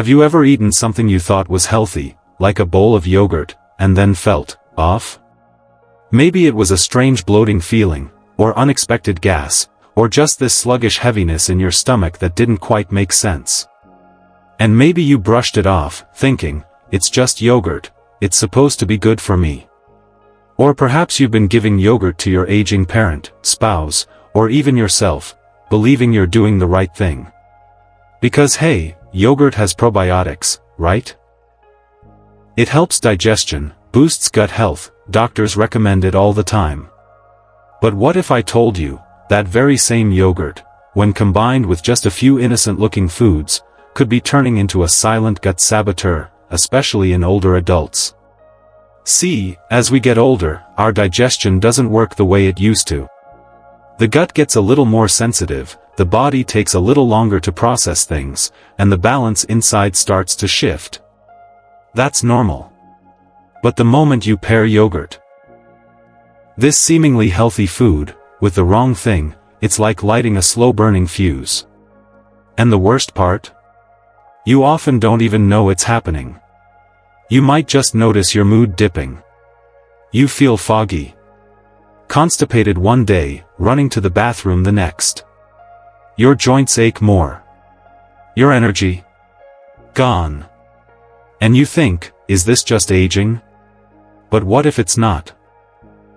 Have you ever eaten something you thought was healthy, like a bowl of yogurt, and then felt off? Maybe it was a strange bloating feeling, or unexpected gas, or just this sluggish heaviness in your stomach that didn't quite make sense. And maybe you brushed it off, thinking, it's just yogurt, it's supposed to be good for me. Or perhaps you've been giving yogurt to your aging parent, spouse, or even yourself, believing you're doing the right thing. Because hey, yogurt has probiotics, right? It helps digestion, boosts gut health, doctors recommend it all the time. But what if I told you, that very same yogurt, when combined with just a few innocent-looking foods, could be turning into a silent gut saboteur, especially in older adults? See, as we get older, our digestion doesn't work the way it used to. The gut gets a little more sensitive, the body takes a little longer to process things, and the balance inside starts to shift. That's normal. But the moment you pair yogurt, this seemingly healthy food, with the wrong thing, it's like lighting a slow-burning fuse. And the worst part? You often don't even know it's happening. You might just notice your mood dipping. You feel foggy, constipated one day, running to the bathroom the next. Your joints ache more. Your energy gone. And you think, is this just aging? But what if it's not?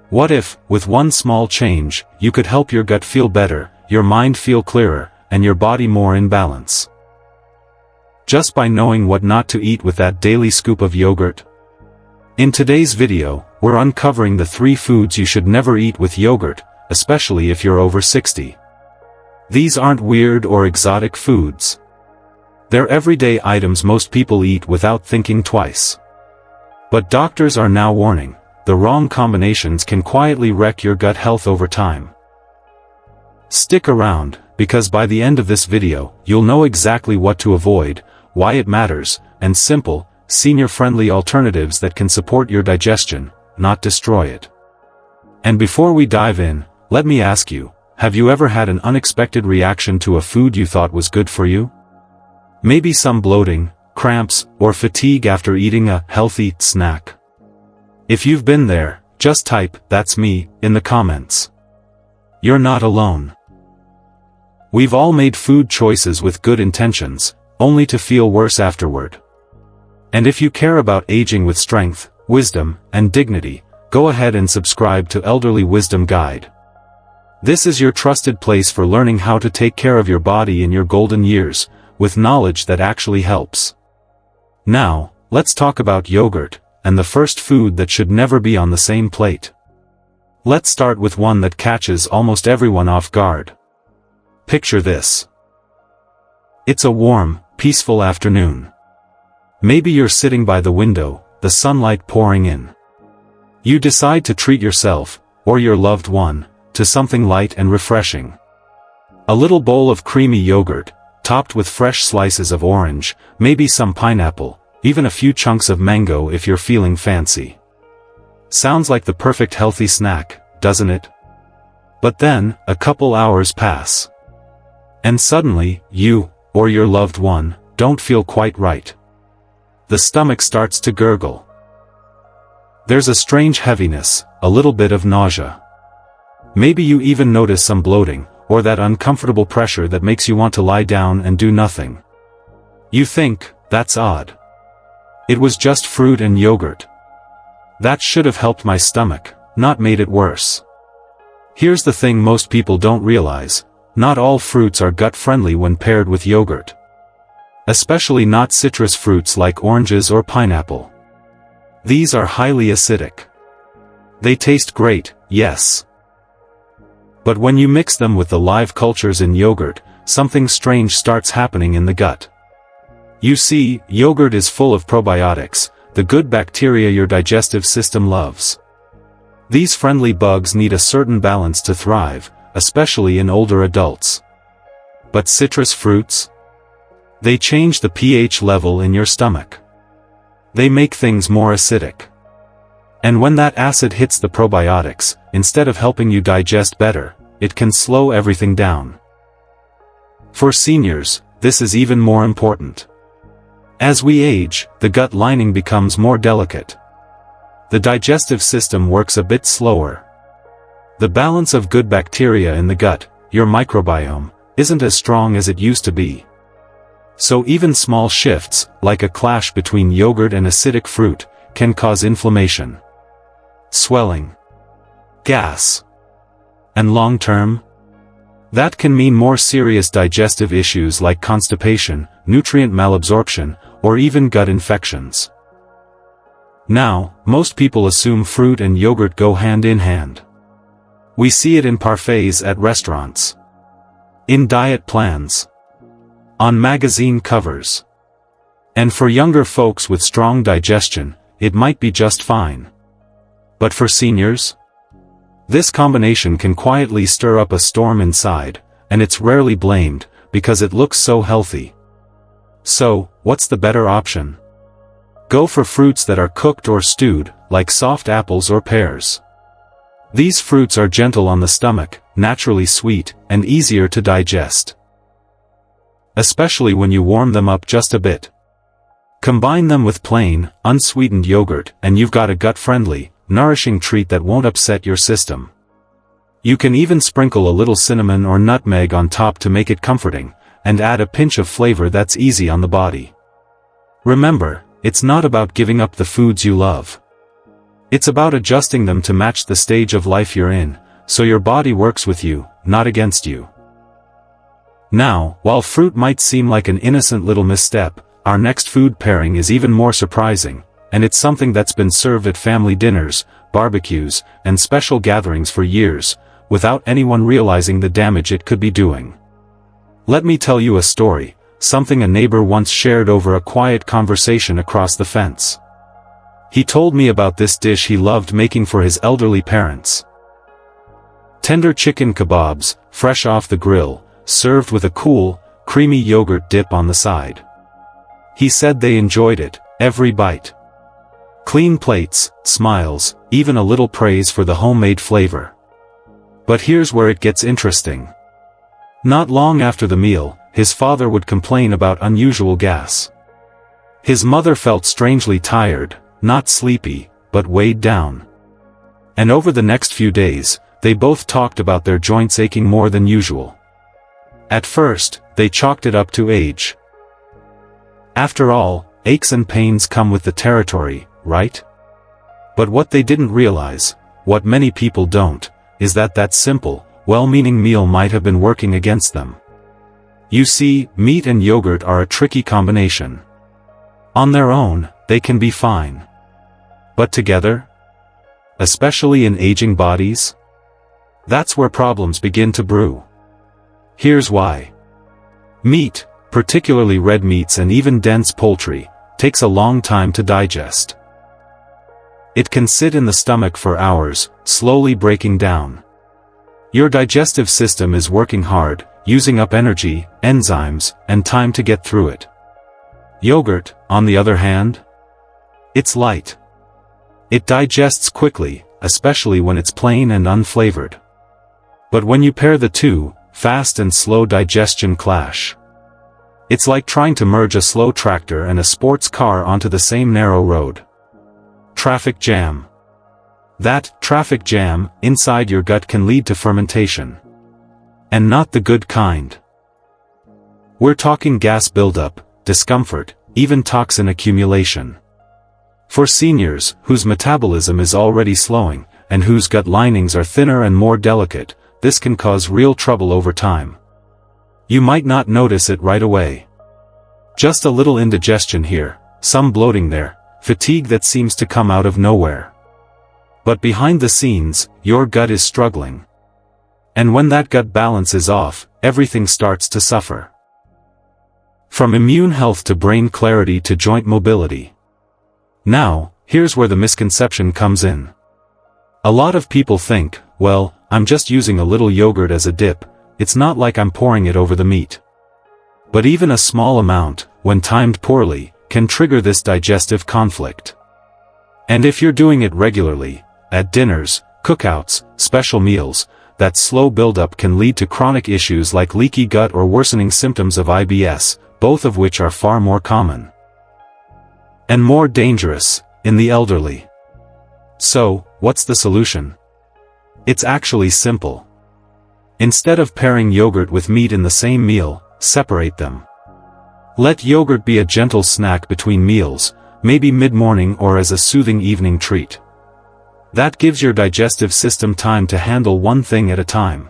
What if, with one small change, you could help your gut feel better, your mind feel clearer, and your body more in balance? Just by knowing what not to eat with that daily scoop of yogurt? In today's video, we're uncovering the 3 foods you should never eat with yogurt, especially if you're over 60. These aren't weird or exotic foods. They're everyday items most people eat without thinking twice. But doctors are now warning, the wrong combinations can quietly wreck your gut health over time. Stick around, because by the end of this video, you'll know exactly what to avoid, why it matters, and simple, senior-friendly alternatives that can support your digestion, not destroy it. And before we dive in, let me ask you, have you ever had an unexpected reaction to a food you thought was good for you? Maybe some bloating, cramps, or fatigue after eating a healthy snack. If you've been there, just type, "That's me," in the comments. You're not alone. We've all made food choices with good intentions, only to feel worse afterward. And if you care about aging with strength, wisdom, and dignity, go ahead and subscribe to Elderly Wisdom Guide. This is your trusted place for learning how to take care of your body in your golden years, with knowledge that actually helps. Now, let's talk about yogurt, and the first food that should never be on the same plate. Let's start with one that catches almost everyone off guard. Picture this. It's a warm, peaceful afternoon. Maybe you're sitting by the window, the sunlight pouring in. You decide to treat yourself, or your loved one, to something light and refreshing. A little bowl of creamy yogurt, topped with fresh slices of orange, maybe some pineapple, even a few chunks of mango if you're feeling fancy. Sounds like the perfect healthy snack, doesn't it? But then, a couple hours pass. And suddenly, you, or your loved one, don't feel quite right. The stomach starts to gurgle. There's a strange heaviness, a little bit of nausea. Maybe you even notice some bloating, or that uncomfortable pressure that makes you want to lie down and do nothing. You think, that's odd. It was just fruit and yogurt. That should have helped my stomach, not made it worse. Here's the thing most people don't realize, not all fruits are gut-friendly when paired with yogurt. Especially not citrus fruits like oranges or pineapple. These are highly acidic. They taste great, yes. But when you mix them with the live cultures in yogurt, something strange starts happening in the gut. You see, yogurt is full of probiotics, the good bacteria your digestive system loves. These friendly bugs need a certain balance to thrive, especially in older adults. But citrus fruits? They change the pH level in your stomach. They make things more acidic. And when that acid hits the probiotics, instead of helping you digest better, it can slow everything down. For seniors, this is even more important. As we age, the gut lining becomes more delicate. The digestive system works a bit slower. The balance of good bacteria in the gut, your microbiome, isn't as strong as it used to be. So even small shifts, like a clash between yogurt and acidic fruit, can cause inflammation, swelling, gas, and long-term, that can mean more serious digestive issues like constipation, nutrient malabsorption, or even gut infections. Now, most people assume fruit and yogurt go hand in hand. We see it in parfaits at restaurants, in diet plans, on magazine covers. And for younger folks with strong digestion, it might be just fine. But for seniors, this combination can quietly stir up a storm inside, and it's rarely blamed, because it looks so healthy. So, what's the better option? Go for fruits that are cooked or stewed, like soft apples or pears. These fruits are gentle on the stomach, naturally sweet, and easier to digest. Especially when you warm them up just a bit. Combine them with plain, unsweetened yogurt, and you've got a gut-friendly, nourishing treat that won't upset your system. You can even sprinkle a little cinnamon or nutmeg on top to make it comforting, and add a pinch of flavor that's easy on the body. Remember, it's not about giving up the foods you love. It's about adjusting them to match the stage of life you're in, so your body works with you, not against you. Now, while fruit might seem like an innocent little misstep, our next food pairing is even more surprising, and it's something that's been served at family dinners, barbecues, and special gatherings for years, without anyone realizing the damage it could be doing. Let me tell you a story, something a neighbor once shared over a quiet conversation across the fence. He told me about this dish he loved making for his elderly parents. Tender chicken kebabs, fresh off the grill, served with a cool, creamy yogurt dip on the side. He said they enjoyed it, every bite. Clean plates, smiles, even a little praise for the homemade flavor. But here's where it gets interesting. Not long after the meal, his father would complain about unusual gas. His mother felt strangely tired, not sleepy, but weighed down. And over the next few days, they both talked about their joints aching more than usual. At first, they chalked it up to age. After all, aches and pains come with the territory, right? But what they didn't realize, what many people don't, is that that simple, well-meaning meal might have been working against them. You see, meat and yogurt are a tricky combination. On their own, they can be fine. But together? Especially in aging bodies? That's where problems begin to brew. Here's why. Meat, particularly red meats and even dense poultry, takes a long time to digest. It can sit in the stomach for hours, slowly breaking down. Your digestive system is working hard, using up energy, enzymes, and time to get through it. Yogurt, on the other hand? It's light. It digests quickly, especially when it's plain and unflavored. But when you pair the two, fast and slow digestion clash. It's like trying to merge a slow tractor and a sports car onto the same narrow road. Traffic jam. That traffic jam inside your gut can lead to fermentation. And not the good kind. We're talking gas buildup, discomfort, even toxin accumulation. For seniors, whose metabolism is already slowing, and whose gut linings are thinner and more delicate, this can cause real trouble over time. You might not notice it right away. Just a little indigestion here, some bloating there, fatigue that seems to come out of nowhere. But behind the scenes, your gut is struggling. And when that gut balance is off, everything starts to suffer. From immune health to brain clarity to joint mobility. Now, here's where the misconception comes in. A lot of people think, well, I'm just using a little yogurt as a dip, it's not like I'm pouring it over the meat. But even a small amount, when timed poorly, can trigger this digestive conflict. And if you're doing it regularly, at dinners, cookouts, special meals, that slow buildup can lead to chronic issues like leaky gut or worsening symptoms of IBS, both of which are far more common. And more dangerous, in the elderly. So, what's the solution? It's actually simple. Instead of pairing yogurt with meat in the same meal, separate them. Let yogurt be a gentle snack between meals, maybe mid-morning or as a soothing evening treat. That gives your digestive system time to handle one thing at a time.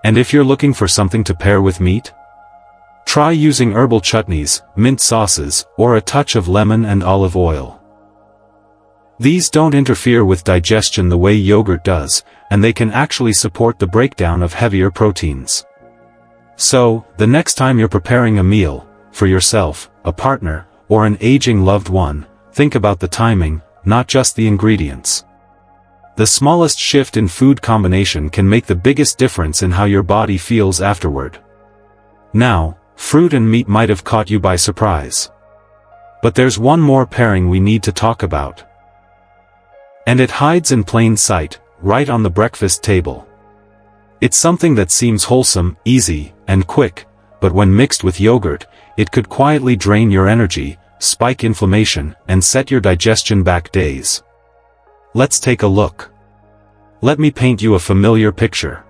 And if you're looking for something to pair with meat, try using herbal chutneys, mint sauces, or a touch of lemon and olive oil. These don't interfere with digestion the way yogurt does, and they can actually support the breakdown of heavier proteins. So, the next time you're preparing a meal, for yourself, a partner, or an aging loved one, think about the timing, not just the ingredients. The smallest shift in food combination can make the biggest difference in how your body feels afterward. Now, fruit and meat might have caught you by surprise. But there's one more pairing we need to talk about. And it hides in plain sight, right on the breakfast table. It's something that seems wholesome, easy, and quick, but when mixed with yogurt, it could quietly drain your energy, spike inflammation, and set your digestion back days. Let's take a look. Let me paint you a familiar picture.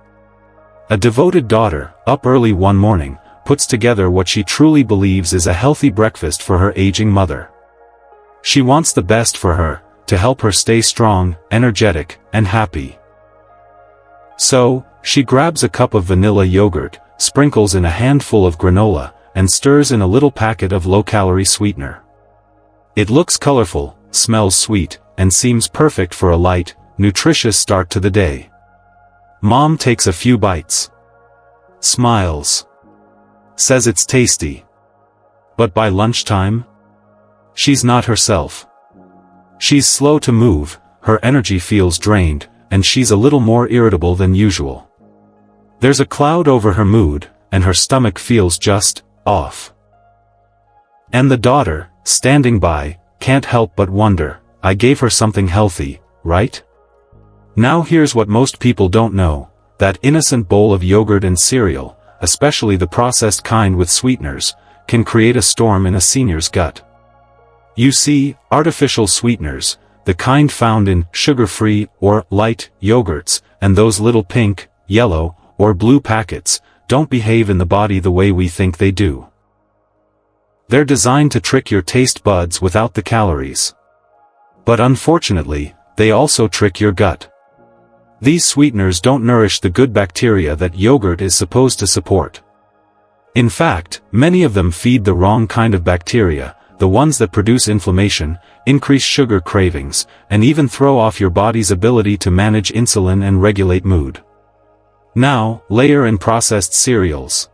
A devoted daughter, up early one morning, puts together what she truly believes is a healthy breakfast for her aging mother. She wants the best for her, to help her stay strong, energetic, and happy. So, she grabs a cup of vanilla yogurt, sprinkles in a handful of granola, and stirs in a little packet of low-calorie sweetener. It looks colorful, smells sweet, and seems perfect for a light, nutritious start to the day. Mom takes a few bites. Smiles. Says it's tasty. But by lunchtime, she's not herself. She's slow to move, her energy feels drained, and she's a little more irritable than usual. There's a cloud over her mood, and her stomach feels just off. And the daughter, standing by, can't help but wonder, I gave her something healthy, right? Now here's what most people don't know, that innocent bowl of yogurt and cereal, especially the processed kind with sweeteners, can create a storm in a senior's gut. You see, artificial sweeteners, the kind found in sugar-free or light yogurts, and those little pink, yellow, or blue packets, don't behave in the body the way we think they do. They're designed to trick your taste buds without the calories. But unfortunately, they also trick your gut. These sweeteners don't nourish the good bacteria that yogurt is supposed to support. In fact, many of them feed the wrong kind of bacteria, the ones that produce inflammation, increase sugar cravings, and even throw off your body's ability to manage insulin and regulate mood. Now, layer in processed cereals.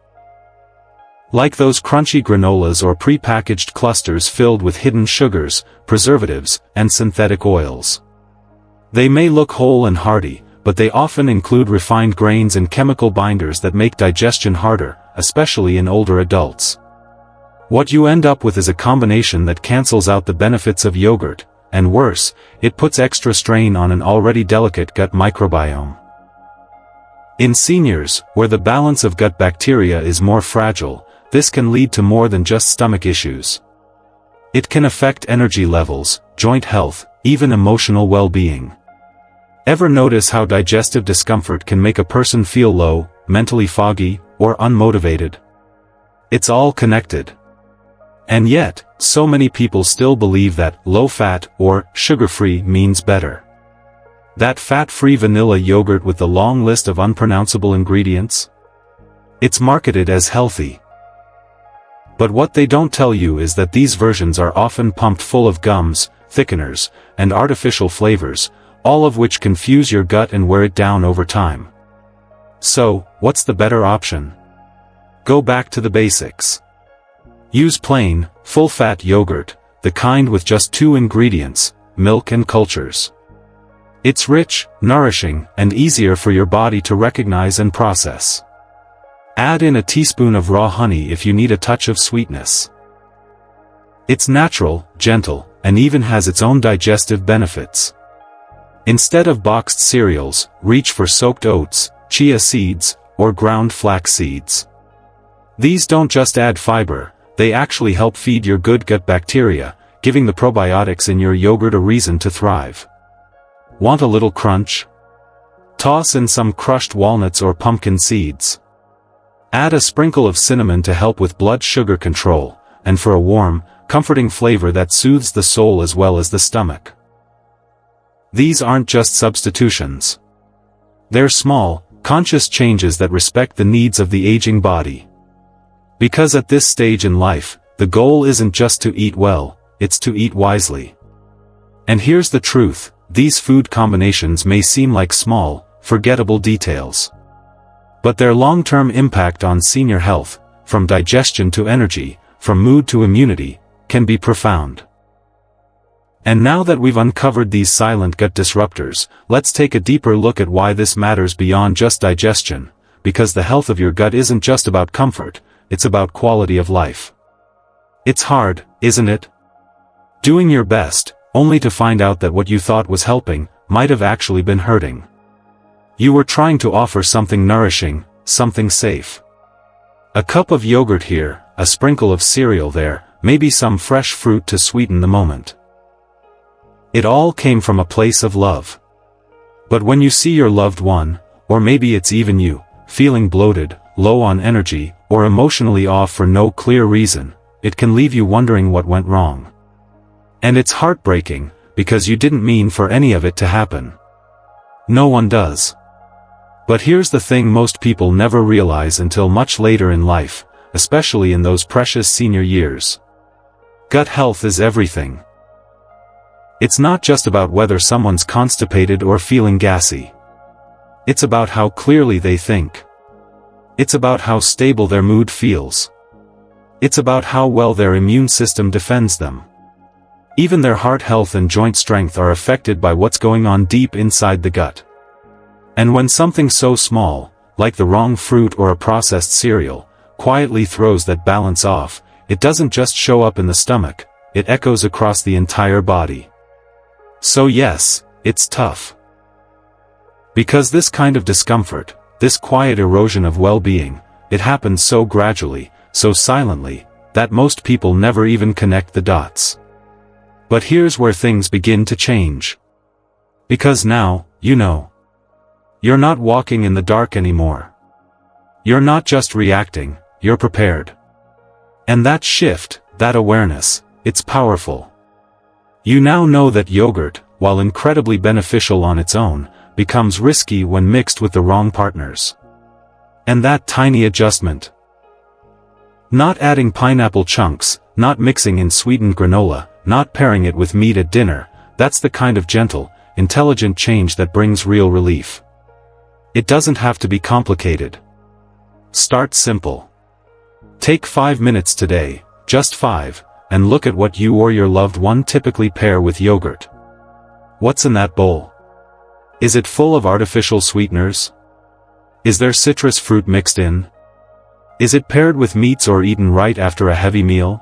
Like those crunchy granolas or pre-packaged clusters filled with hidden sugars, preservatives, and synthetic oils. They may look whole and hearty, but they often include refined grains and chemical binders that make digestion harder, especially in older adults. What you end up with is a combination that cancels out the benefits of yogurt, and worse, it puts extra strain on an already delicate gut microbiome. In seniors, where the balance of gut bacteria is more fragile, this can lead to more than just stomach issues. It can affect energy levels, joint health, even emotional well-being. Ever notice how digestive discomfort can make a person feel low, mentally foggy, or unmotivated? It's all connected. And yet, so many people still believe that low-fat or sugar-free means better. That fat-free vanilla yogurt with the long list of unpronounceable ingredients? It's marketed as healthy. But what they don't tell you is that these versions are often pumped full of gums, thickeners, and artificial flavors, all of which confuse your gut and wear it down over time. So, what's the better option? Go back to the basics. Use plain, full-fat yogurt, the kind with just 2 ingredients, milk and cultures. It's rich, nourishing, and easier for your body to recognize and process. Add in a teaspoon of raw honey if you need a touch of sweetness. It's natural, gentle, and even has its own digestive benefits. Instead of boxed cereals, reach for soaked oats, chia seeds, or ground flax seeds. These don't just add fiber, they actually help feed your good gut bacteria, giving the probiotics in your yogurt a reason to thrive. Want a little crunch? Toss in some crushed walnuts or pumpkin seeds. Add a sprinkle of cinnamon to help with blood sugar control, and for a warm, comforting flavor that soothes the soul as well as the stomach. These aren't just substitutions. They're small, conscious changes that respect the needs of the aging body. Because at this stage in life, the goal isn't just to eat well, it's to eat wisely. And here's the truth, these food combinations may seem like small, forgettable details. But their long-term impact on senior health, from digestion to energy, from mood to immunity, can be profound. And now that we've uncovered these silent gut disruptors, let's take a deeper look at why this matters beyond just digestion, because the health of your gut isn't just about comfort, it's about quality of life. It's hard, isn't it? Doing your best, only to find out that what you thought was helping, might have actually been hurting. You were trying to offer something nourishing, something safe. A cup of yogurt here, a sprinkle of cereal there, maybe some fresh fruit to sweeten the moment. It all came from a place of love. But when you see your loved one, or maybe it's even you, feeling bloated, low on energy, or emotionally off for no clear reason, it can leave you wondering what went wrong. And it's heartbreaking, because you didn't mean for any of it to happen. No one does. But here's the thing most people never realize until much later in life, especially in those precious senior years. Gut health is everything. It's not just about whether someone's constipated or feeling gassy. It's about how clearly they think. It's about how stable their mood feels. It's about how well their immune system defends them. Even their heart health and joint strength are affected by what's going on deep inside the gut. And when something so small, like the wrong fruit or a processed cereal, quietly throws that balance off, it doesn't just show up in the stomach, it echoes across the entire body. So yes, it's tough. Because this kind of discomfort, this quiet erosion of well-being, it happens so gradually, so silently, that most people never even connect the dots. But here's where things begin to change. Because now, you know. You're not walking in the dark anymore. You're not just reacting, you're prepared. And that shift, that awareness, it's powerful. You now know that yogurt, while incredibly beneficial on its own, becomes risky when mixed with the wrong partners. And that tiny adjustment. Not adding pineapple chunks, not mixing in sweetened granola, not pairing it with meat at dinner, that's the kind of gentle, intelligent change that brings real relief. It doesn't have to be complicated. Start simple. Take 5 minutes today, just 5, and look at what you or your loved one typically pair with yogurt. What's in that bowl? Is it full of artificial sweeteners? Is there citrus fruit mixed in? Is it paired with meats or eaten right after a heavy meal?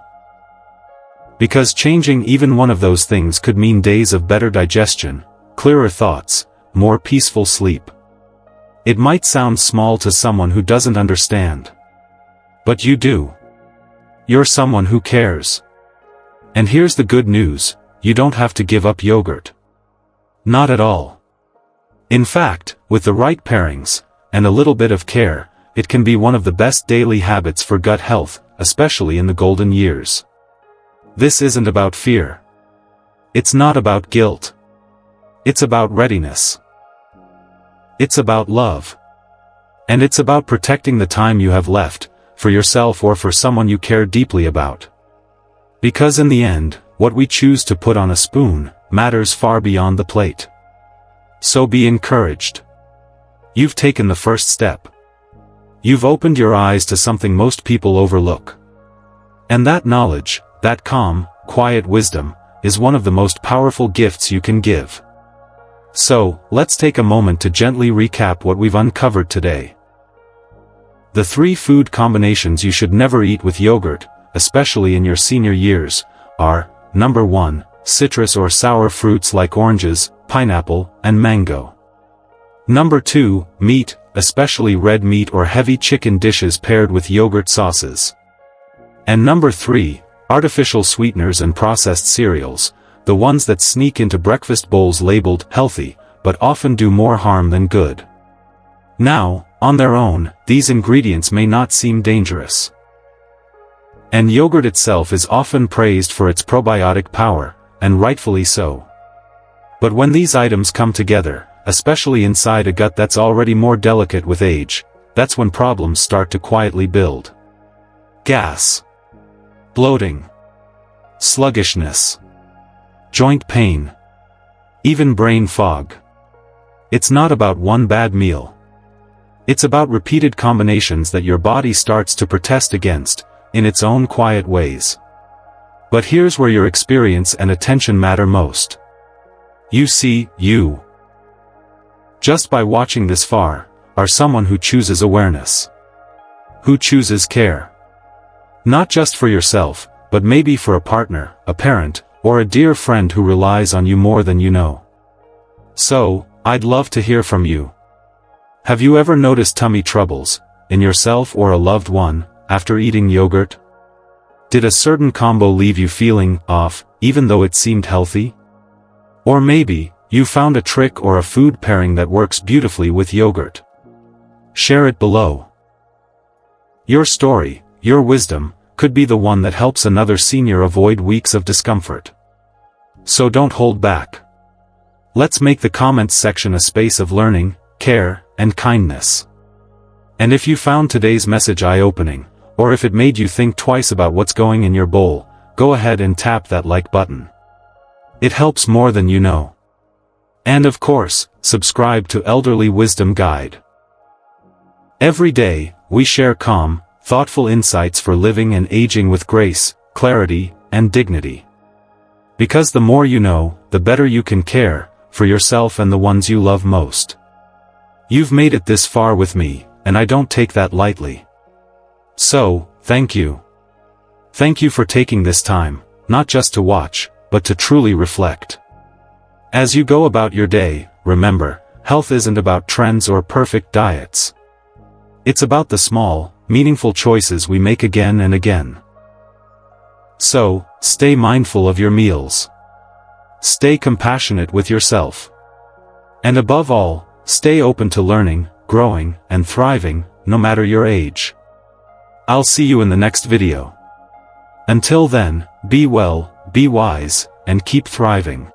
Because changing even one of those things could mean days of better digestion, clearer thoughts, more peaceful sleep. It might sound small to someone who doesn't understand. But you do. You're someone who cares. And here's the good news, you don't have to give up yogurt. Not at all. In fact, with the right pairings, and a little bit of care, it can be one of the best daily habits for gut health, especially in the golden years. This isn't about fear. It's not about guilt. It's about readiness. It's about love. And it's about protecting the time you have left, for yourself or for someone you care deeply about. Because in the end, what we choose to put on a spoon, matters far beyond the plate. So be encouraged. You've taken the first step. You've opened your eyes to something most people overlook. And that knowledge, that calm, quiet wisdom, is one of the most powerful gifts you can give. So, let's take a moment to gently recap what we've uncovered today. The 3 food combinations you should never eat with yogurt, especially in your senior years, are, number 1, citrus or sour fruits like oranges, pineapple, and mango. Number 2, meat, especially red meat or heavy chicken dishes paired with yogurt sauces. And number 3, Artificial sweeteners and processed cereals, the ones that sneak into breakfast bowls labeled healthy, but often do more harm than good. Now, on their own, these ingredients may not seem dangerous. And yogurt itself is often praised for its probiotic power, and rightfully so. But when these items come together, especially inside a gut that's already more delicate with age, that's when problems start to quietly build. Gas, bloating, sluggishness, joint pain, even brain fog. It's not about one bad meal. It's about repeated combinations that your body starts to protest against, in its own quiet ways. But here's where your experience and attention matter most. You see, you, just by watching this far, are someone who chooses awareness. Who chooses care. Not just for yourself, but maybe for a partner, a parent, or a dear friend who relies on you more than you know. So, I'd love to hear from you. Have you ever noticed tummy troubles, in yourself or a loved one, after eating yogurt? Did a certain combo leave you feeling off, even though it seemed healthy? Or maybe, you found a trick or a food pairing that works beautifully with yogurt. Share it below. Your story, your wisdom, could be the one that helps another senior avoid weeks of discomfort. So don't hold back. Let's make the comments section a space of learning, care, and kindness. And if you found today's message eye-opening, or if it made you think twice about what's going in your bowl, go ahead and tap that like button. It helps more than you know. And of course, subscribe to Elderly Wisdom Guide. Every day, we share calm, thoughtful insights for living and aging with grace, clarity, and dignity. Because the more you know, the better you can care for yourself and the ones you love most. You've made it this far with me, and I don't take that lightly. So, thank you. Thank you for taking this time, not just to watch, but to truly reflect. As you go about your day, remember, health isn't about trends or perfect diets. It's about the small, meaningful choices we make again and again. So, stay mindful of your meals. Stay compassionate with yourself. And above all, stay open to learning, growing, and thriving, no matter your age. I'll see you in the next video. Until then, be well, be wise, and keep thriving.